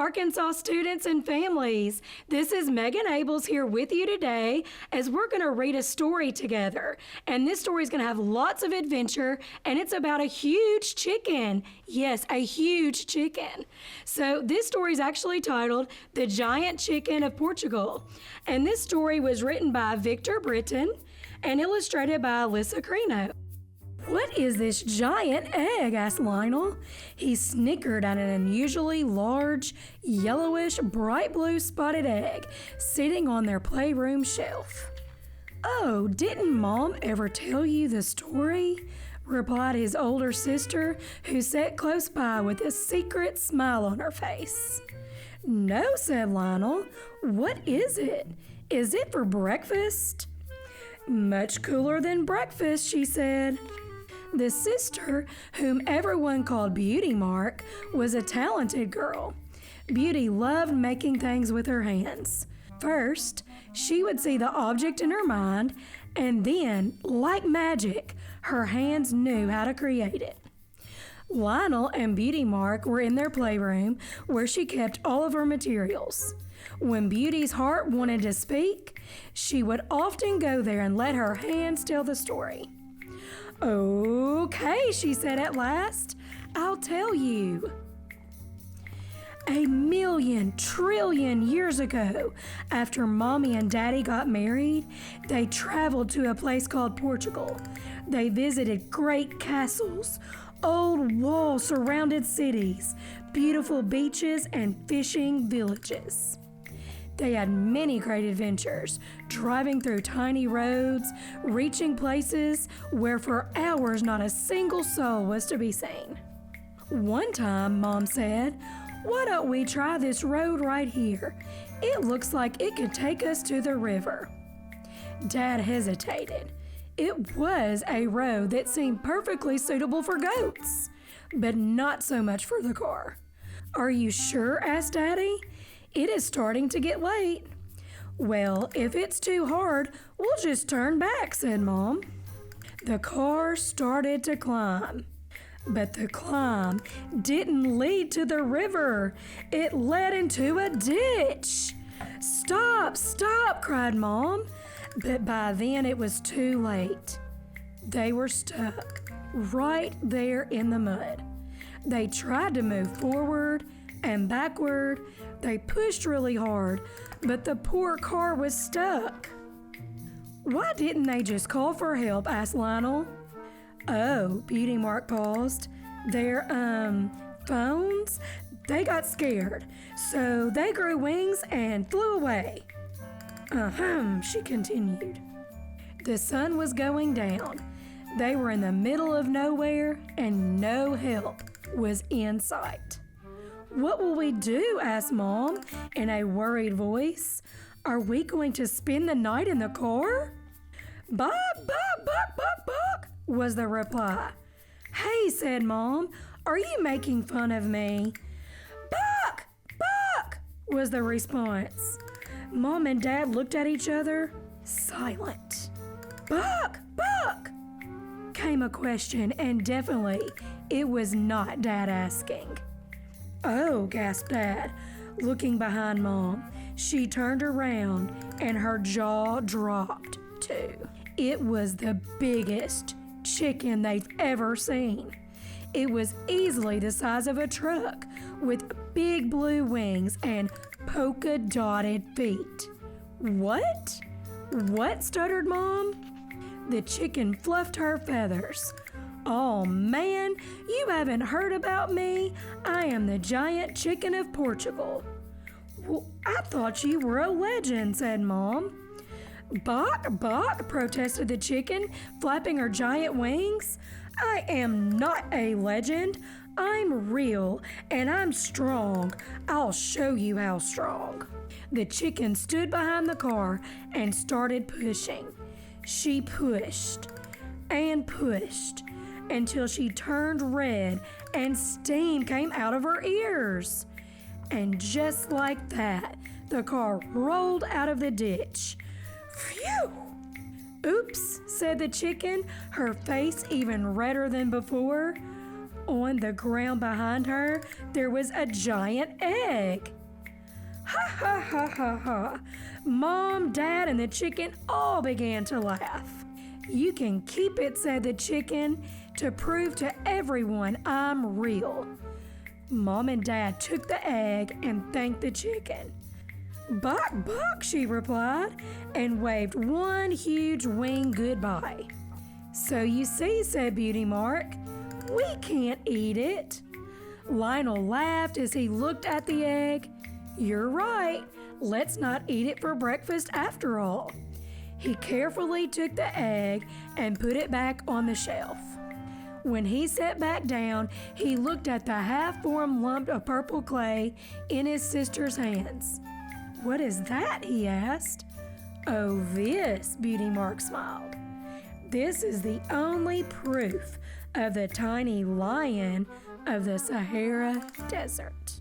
Arkansas students and families. This is Megan Abels here with you today as we're going to read a story together. And this story is going to have lots of adventure, and it's about a huge chicken. Yes, a huge chicken. So this story is actually titled The Giant Chicken of Portugal. And this story was written by Victor Biton and illustrated by Alissa Creno. "What is this giant egg?" asked Lionel. He snickered at an unusually large, yellowish, bright blue spotted egg sitting on their playroom shelf. "Oh, didn't Mom ever tell you the story?" replied his older sister, who sat close by with a secret smile on her face. "No," said Lionel. "What is it? Is it for breakfast?" "Much cooler than breakfast," she said. The sister, whom everyone called Beauty Mark, was a talented girl. Beauty loved making things with her hands. First, she would see the object in her mind, and then, like magic, her hands knew how to create it. Lionel and Beauty Mark were in their playroom where she kept all of her materials. When Beauty's heart wanted to speak, she would often go there and let her hands tell the story. "Okay," she said at last, "I'll tell you." 1,000,000,000,000,000,000 years ago, after Mommy and Daddy got married, they traveled to a place called Portugal. They visited great castles, old wall-surrounded cities, beautiful beaches, and fishing villages. They had many great adventures, driving through tiny roads, reaching places where for hours not a single soul was to be seen. One time, Mom said, "Why don't we try this road right here? It looks like it could take us to the river." Dad hesitated. It was a road that seemed perfectly suitable for goats, but not so much for the car. "Are you sure?" asked Daddy. "It is starting to get late." "Well, if it's too hard, we'll just turn back," said Mom. The car started to climb, but the climb didn't lead to the river. It led into a ditch. "Stop, stop," cried Mom, but by then it was too late. They were stuck right there in the mud. They tried to move forward and backward. They pushed really hard, but the poor car was stuck. "Why didn't they just call for help?" asked Lionel. "Oh," Beauty Mark paused. "Their, phones? They got scared, so they grew wings and flew away." She continued. The sun was going down. They were in the middle of nowhere, and no help was in sight. "What will we do?" asked Mom in a worried voice. "Are we going to spend the night in the car?" "Buck, buck, buck, buck, buck," was the reply. "Hey," said Mom, "are you making fun of me?" "Buck, buck," was the response. Mom and Dad looked at each other, silent. "Buck, buck," came a question, and definitely it was not Dad asking. "Oh," gasped Dad, looking behind Mom. She turned around and her jaw dropped too. It was the biggest chicken they've ever seen. It was easily the size of a truck with big blue wings and polka-dotted feet. "What? What?" stuttered Mom. The chicken fluffed her feathers. "Oh man, you haven't heard about me. I am the Giant Chicken of Portugal." "Well, I thought you were a legend," said Mom. "Bok, bok," protested the chicken, flapping her giant wings. "I am not a legend. I'm real, and I'm strong. I'll show you how strong." The chicken stood behind the car and started pushing. She pushed and pushed until she turned red and steam came out of her ears. And just like that, the car rolled out of the ditch. "Phew!" "Oops," said the chicken, her face even redder than before. On the ground behind her, there was a giant egg. Ha ha ha ha ha. Mom, Dad, and the chicken all began to laugh. You can keep it, said the chicken, to prove to everyone I'm real. Mom and Dad took the egg and thanked the chicken. Bok, bok, she replied, and waved one huge wing goodbye. So you see, said Beauty Mark, we can't eat it. Lionel laughed as he looked at the egg. You're right, let's not eat it for breakfast after all. He carefully took the egg and put it back on the shelf. When he sat back down, he looked at the half-formed lump of purple clay in his sister's hands. What is that? He asked. Oh, this, Beauty Mark smiled. This is the only proof of the tiny lion of the Sahara Desert.